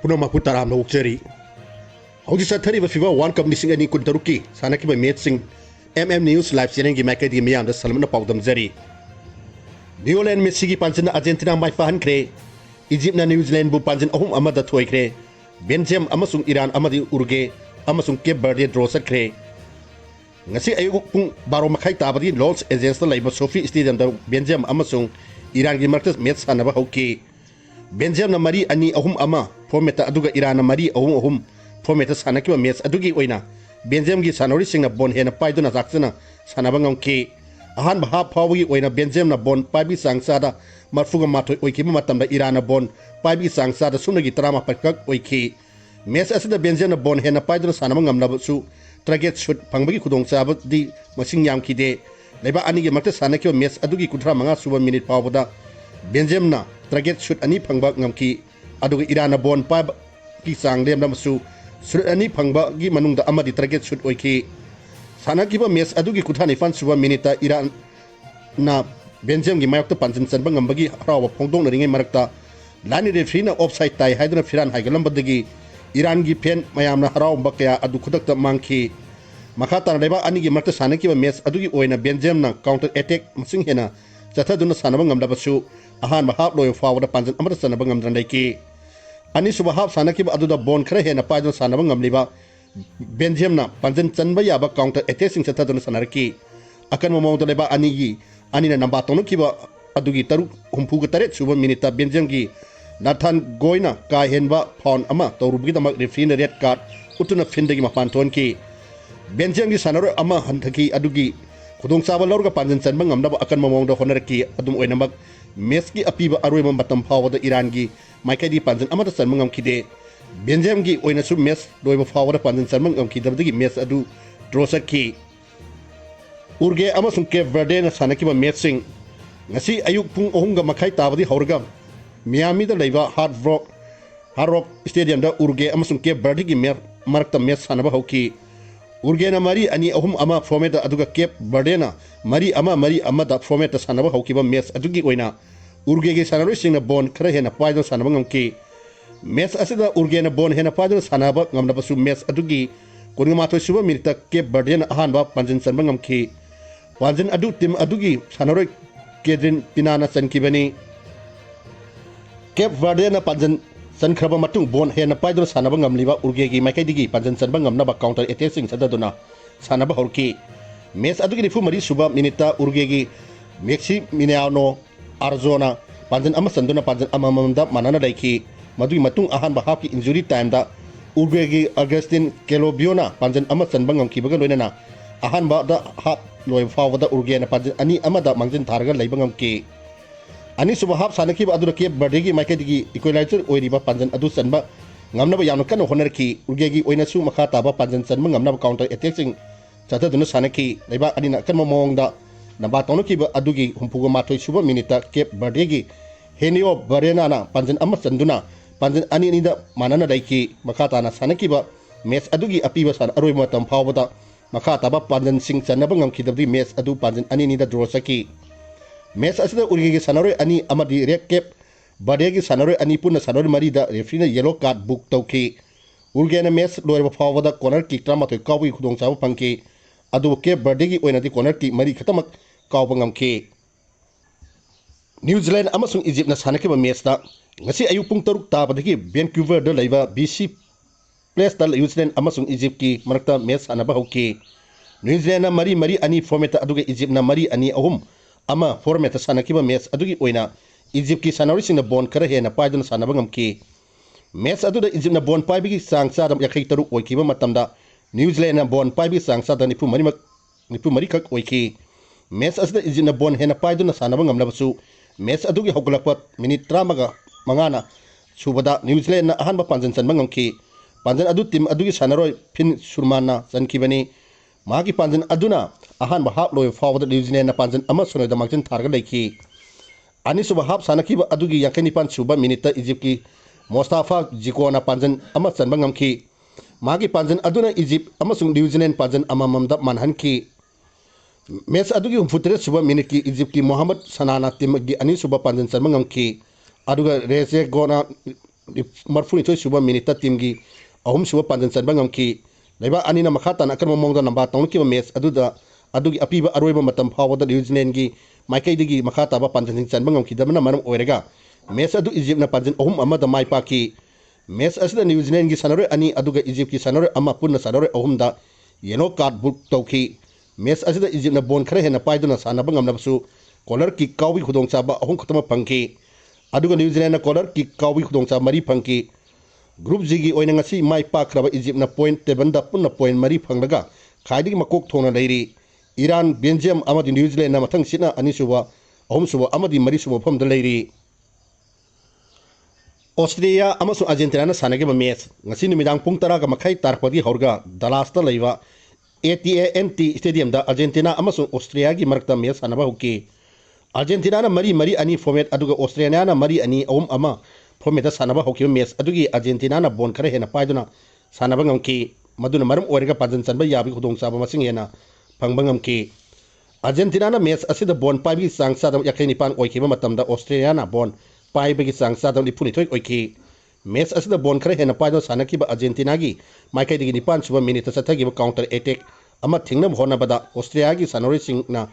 पुनमकु तराम नौकचरी हौजी सथरीब फिफा वर्ल्ड कप लिसिंग अनि कुन तरुकी सानकिब मैचसिंग एमएम न्यूज लाइव चैनल की मैकेदी मियाम द सलमन पाउदमजरी न्यूजीलैंड मेसी की पांचन अर्जेंटीना माइ फाहनख्रे इजिप्ट ना न्यूजीलैंड बु पांचन अहुम अमदा थोइख्रे बेल्जियम अमसुंग ईरान अमदी उरुगे अमसुंग केप बर्डे ड्रॉ सख्रे ngasi ayuk pung baro makai tabadi Los Angeles da laiba Sophie Stadium da Belgium amasung Iran gi markas match sanaba hauki Belgium na mari ani ahum ama format aduga Iran na mari ahum ahum format sanaki match adugi oina Belgium gi sanori singna bon hena paiduna zaksana sanaba ngomki ahan ba phawi oina Belgium na bon paibi sangsada marfuga matoi oiki matam da Iran na bon paibi sangsada sunagi trama pakak oiki match asida Belgium na bon hena paiduna sanaba ngamna su target shoot pangbagi kudong sabot di masing yam kide leba ani ge makta sanakyo match adugi kuthra manga suba minute pawda Belgium na target shoot ani phangba ngamki adugi Iran na bon pa ki sang lem namsu shoot ani phangba gi manung da amadi target shoot oiki sanaki ba match adugi kutha ni fan suba minute Iran na Belgium gi mayok ta panjin san ba ngambagi rawa phongdong na ringai marakta lani referee na offside tai haiduna firan haigalam badagi Iran gi pen mayam na haraw bakya adu khudak ta mangki makata leba ani gi marta sanaki ba match adugi oina Belgium na counter attack masing hena chatha duna sanaba ngamda basu ahan ba hap loy fawda panjan amata sanaba ngamdran daiki ani suba hap sanaki ba aduda bon khara hena pajon sanaba ngamliba Belgium na panjan chanba ya ba counter attack sing chatha duna sanarki akan mo to leba ani gi ani na namba tonu ki ba adugi taru humpu ga tare suba minita Belgium gi Nathan Goina ka henba phone ama torubi damak referee red card utuna findagi mapan ton ki Belgium gi sanaro ama hanthaki adugi khudong saba lorga panjan chanba ngamna akan momong da honor ki adum oinamak match ki apiba aroi matam phawada Iran gi maikai di panjan ama da chanba ngam kide Belgium gi oina su match doiba phawada panjan chanba ngam kidabdagi match adu draw sakki urge ama sung Cape Verde na sanaki ba matching ngasi ayuk pung ohunga makai tabadi haurga Miami da laiba Hard Rock Stadium da urge amasung Cape Verde gi marakta match sanaba hauki urge na mari ani ahum ama format aduga Cape Verde na mari ama da format sanaba hauki ba match adugi oina urge gi sanaro singna bon khara hena paidon sanaba ngamki match asida urge na bon hena paidon sanaba ngamna basu match adugi konima to suba minita Cape Verde na ahan ba panjin sanba ngamki panjin adu tim adugi sanaro kedrin pinana sankibani Cape Verde na panjan san khraba matung bon hena paidro sanaba ngamliba urge gi maikai digi panjan sanba ngamna ba counter attack sing sadaduna sanaba horki match adugi rifu mari suba minita urge gi Mexi Miniano Arizona panjan ama sanduna panjan amamamda manana daiki madui matung ahan ba hapki injury time da urge gi Augustin Kelobiona panjan ama sanba ngamki baga loinana ahan ba da hap loi fawada urge na panjan ani ama da mangjin tharga leiba ngamki ani suba hap sanaki ba adura Cape Verde gi maikai digi equalizer oiriba panjan adu sanba ngamna ba yamno kan honor ki urge gi oina su makha ta ba panjan sanba ngamna ba counter attack sing chata duna sanaki leiba ani na kan momong da namba tono ki ba adugi humpuga mathoi suba minita Cape Verde gi henio barena na panjan amma sanduna panjan ani ni da manana daiki makha ta na sanaki ba match adugi apiba san aroi matam phawada makha ta ba panjan sing chanaba ngamki dabdi match adu panjan ani ni da draw saki match asida urge gi sanaroi ani amadi red cap Verde gi sanaroi ani punna sanaroi mari da referee na yellow card book tawki urge na match loiba fawada corner kick trama to kawi khudong sabu pangki adu Cape Verde gi oina di corner kick mari khatamak kawba ngamki New Zealand amasung Egypt na sanaki ba match da ngasi ayuk pung taruk ta badagi Vancouver da laiba BC Place da New Zealand amasung Egypt ki marakta match anaba hauki New Zealand na mari ani format aduga Egypt na mari ani ahum ama format sanaki ba match adugi oina Egypt ki sanari sing na bon khara hena paiduna sanaba ngamki match adu da Egypt na bon paibigi sangsa da yakai taru oiki ba matamda New Zealand na bon paibi sangsa da nipu mari kak oiki match asda Egypt na bon hena paiduna sanaba ngamna basu match adugi hogulakpat minute 30 mangana subada New Zealand na ahan ba panjan sanba ngamki panjan adu tim adugi sanaroi phin surmana sankibani magi panjan aduna ahan ba hap loy fawda New Zealand na panjan ama sonoi da makjin tharga laiki ani suba hap sanaki ba adugi yakani pan suba minita Egypt ki Mustafa Jikona panjan ama chanba ngamki magi panjan aduna Egypt ama sung New Zealand panjan amamamda manhanki match adugi humfutre suba minute ki Egypt ki Muhammad Sanana tim gi ani suba panjan chanba ngamki aduga Reze Gona marfuni suba minita timgi ahum suba panjan chanba ngamki laiba anina makha tan akan mongda namba tawki match adugi apiba aroiba matam phawada New Zealand gi maikai digi makha taba panjan sing chanba ngamki damna maram oirega match adu Egypt na panjan ahum amada mai paki match asida New Zealand gi sanore ani aduga Egypt ki sanore ama punna sanore ahum da yellow card book tawki match asida Egypt na bon khare hena paiduna sanaba ngamnabasu corner kick kawi khudong chaba ahum khatama pangki aduga New Zealand na corner kick kawi khudong chaba mari pangki group G gi oina ngasi mai pakraba Egypt na point table da punna point mari phanglaga khaidi makok thona leiri Iran Belgium amadi New Zealand na mathang sina anisuba ahum suba amadi mari suba famda leiri Australia amasu Argentina na sanage ba match ngasi numidang pung tara ga makhai tarpadi horga Dallas ta leiwa AT&T Stadium da Argentina amasu Austria gi marakta match sanaba hoki Argentina na mari ani format aduga Australia na mari ani ahum ama format da sanaba hoki match adugi Argentina na bon kare hena paiduna sanaba ngamki maduna maram oirga pajan chanba yabi khudong chaba masing hena phangba ngamki Argentina na match asida bon paibi sang sadam yakai nipan oikiba matamda Australia na bon paibagi sang sadam lipuni thoi oiki match asida bon kare hena paiduna sanakiba Argentina gi maikai digi nipan suba minute sathagi counter attack ama thingnam hona bada Australia gi sanori sing na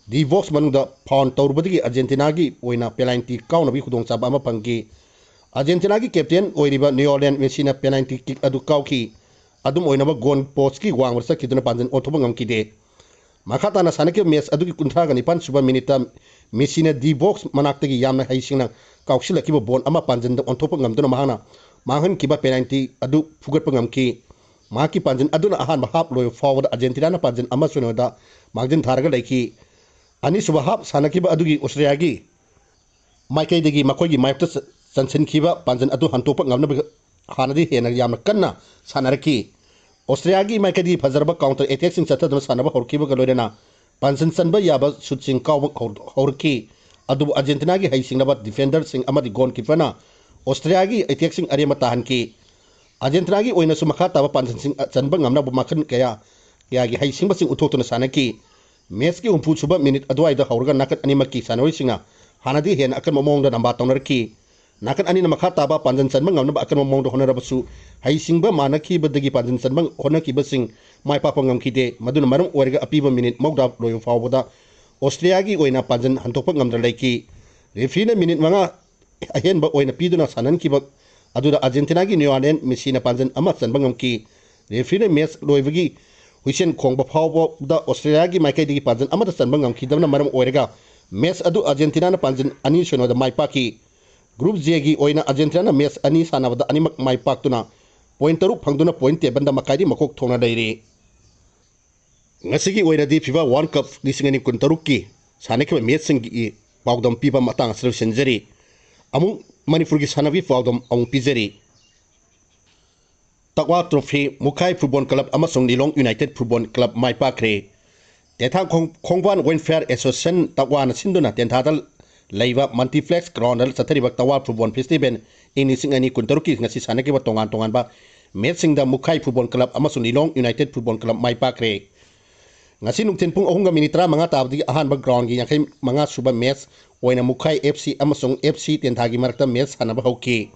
di box manuda foul tawrubadigi Argentina gi oina penalty kauna bi khudong chaba ama pangki Argentina gi captain oiriba New Orleans Messi na penalty kick adu kauki adum oina ba goal post ki wang warsa kiduna panjan othoba ngamki de makata na sanake match adugi kunthra ga nipan suba minute Messi na di box manaktagi yamna haisingna kauksila kiba bon ama panjan da onthopa ngamduna mahana mahan kiba penalty adu fugat pangamki maki panjan aduna ahan mahap loy forward Argentina na panjan ama sunoda magjin tharaga laiki ani suba hap sanakiba adugi Australia gi maikai degi makoigi maipta chanchen kiba panjan adu hantopa ngamna hanadi hena yamna kanna sanaraki Australia gi maikai di fajarba counter attack sing chataduna sanaba horkiba galoirena panjan chanba yaba shooting kaw horki adu Argentina gi haisingnaba defender sing amadi goalkeeper na Australia gi attack sing arema tahanki Argentina gi oina sumakha taba panjan sing chanba ngamna bu makhan kaya gi haisingba sing uthotuna sanaki match ki umpu suba minute adwai da haurga nakat ani makki sanoi singa hanadi hen akan momong da namba tawnerki nakan ani na makha taba panjan chanba ngamna ba akan momong da honarabasu haisingba manaki badagi panjan chanba honaki basing mai pa pangam kide maduna maram oirga apiba minute mogda loyo fawboda Australia gi oina panjan hantopa ngamdra laiki referee na minute manga ahen ba oina piduna sanan ki ba aduda Argentina gi New Zealand Messi na panjan ama chanba ngamki referee na match loibagi huisen khongba phawbo da Australia gi maikai digi panjan amata chanba ngamki damna maram oirga match adu Argentina na panjan ani sono da mai paki group J gi oina Argentina na match ani sanabada ani mak mai paktuna point taru phangduna point table da makai di makok thona dairi ngasigi oina di FIFA World Cup lisingani kun taruki sanake match sing gi paudam pipa matang sru senjari amu Manipur gi sanawi paudam ang pizari Takwa Trophy Mukai Football Club amasung Nilong United Football Club mai pakre tetha khongwan welfare association takwa na sinduna tentadal leiwa multiplex groundal sathariba Takwa Football Festival inising ani kuntaruki ngasi sanake ba tongan ba matching da Mukai Football Club amasung Nilong United Football Club mai pakre ngasi nungten pung ohunga minitra mga tabdi ahan ba ground gi yakai mga suba match oina Mukai FC amasung FC tenthagi marakta match hanaba hoki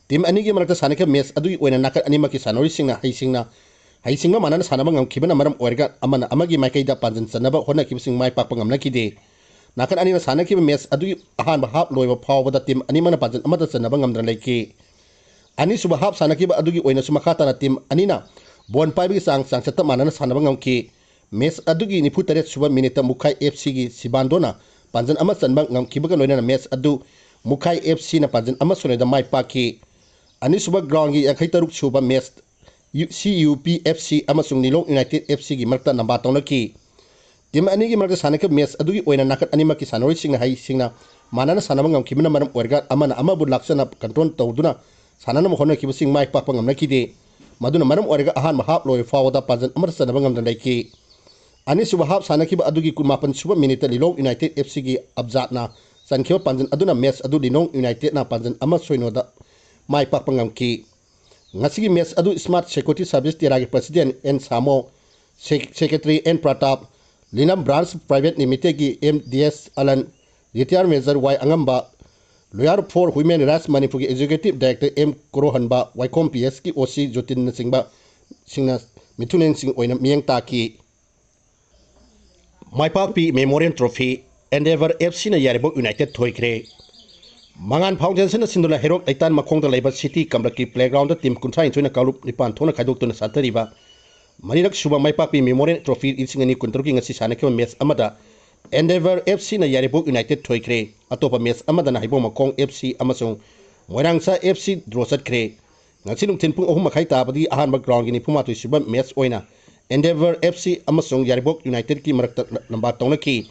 tim ani gi marakta sanake match adu oina nakat ani maki sanori singna haisingma manana sanaba ngam kibana maram oirga amana amagi maikai da panjan sanaba hona kibsing mai pak pangam nakide nakan ani na sanake match adu ahan ba hap loiba phawba da tim ani mana panjan amata sanaba ngamdra laiki ani suba hap sanake ba adu gi oina sumakhata na tim ani na bon paibi sang chata manana sanaba ngam ki match adu gi nifu taret suba minute Mukai FC gi sibandona panjan ama chanba ngam kibaga loina na match adu Mukai FC na panjan ama sone da mai paki ani suba ground gi yakai taruk suba match CUPFC amasung Nilong United FC gi marta namba tawnaki tim ani gi marta sanake match adu gi oina nakat ani maki sanori singna hai singna manana sanama ngam kibana maram orga amana ama bu laksana control tawduna sanana mo hona kibsing mai pak pangam nakide maduna maram orga ahan mahap loy fawda panjan amar sanaba ngam daiki ani suba hap sanaki ba adu gi kumapan suba minute Nilong United FC gi abjatna sankhiwa panjan aduna match adu Nilong United na panjan ama soinoda mai pak pangam ki ngasigi match adu Smart Security Service tiragi president N Samo secretary N Pratap Linam Branch Private Limited gi MDS Alan retired major Y Angamba Lawyer for Women Rights Manipur की Executive Director M Kurohanba Waikom PS की OC Jotin Singba Singna Mitunen Sing Oina Miang Taki Maipapi Memorial Trophy Endeavor FC na Yaribok United Thoikre Mangan Foundation na Sindula Herok Aitan Makong da Labor City Kamlaki Playground da Team Kunsa Inchuna Kalup Nipan Thona Kadok Tuna Satariba Manirak Suba Maipapi Memorial Trophy Isingani Kuntuki Ngasi Sanaki Mes Amada Endeavor FC na Yaribok United Thoikre Atopa Mes Amada na Hibong Makong FC Amasung Moirangsa FC draw Kre Nagsinung Tinpung Ohuma Kaita Badi Ahan Ground Gini Pumatu Suba Mes Oina Endeavor FC Amasung Yaribok United Ki Marak Namba Tonaki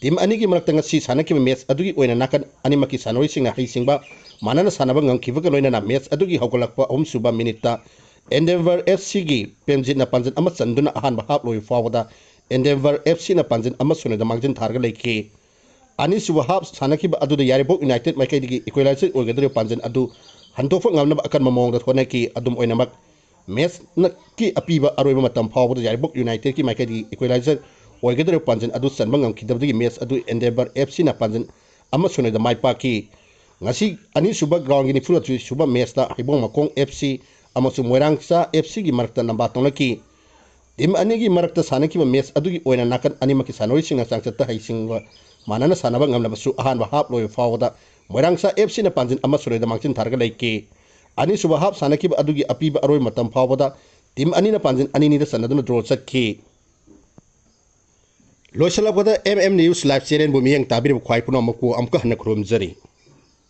Team Aniki Marak Ngasi Sanaki Mes Adugi Oina Nakan Animaki Sanori Sing na Haisingba Manana Sanaba Ngkivaga Loina na Mes Adugi Hokolakpa Om Suba Minita Endeavor FC gi Penjin na Panjan Amasanduna Ahan Bahap Loi Fawada Endeavor FC na Panjan Amasuna da Mangjin Targa Lake Ani Suba Hab Sanaki Adu the Yaribok United Makadi Equalizer Orgadro Panjan Adu Hantofa Ngamna Akan Mamong the Honaki Adum Oinamak Mes Naki Apiba Aroba Matam Power the Yaribok United Ki Makadi Equalizer Orgadro Panjan Adu Sanbangam Kidabdi Mes Adu Endeavor FC na Panjan Amasuna the Maipaki Ngasi Ani Suba Ground in Fulatu Suba Mesta Hibong Makong FC Amasum Moirangsa FC gi Marakta Namba Tonaki Team Anigi Marakta Sanaki Mes Adugi Oina Nakan Animaki Sanori Sing Sangsata Haising Manana Sanaba Ngamnabasu Ahan Bahap Loy Fawda Moirangsa FC na Panjin Amasure the Mangin Targa Lake Ani Subahab Sanaki Adugi Apiba Aroy Matam Fawda Team Anina Panjin Anini the Sanaduna Draw Saki Loisalabada MM News Live Channel Bumiang Tabir Kwai Puno Maku Amka Hanakrum Zari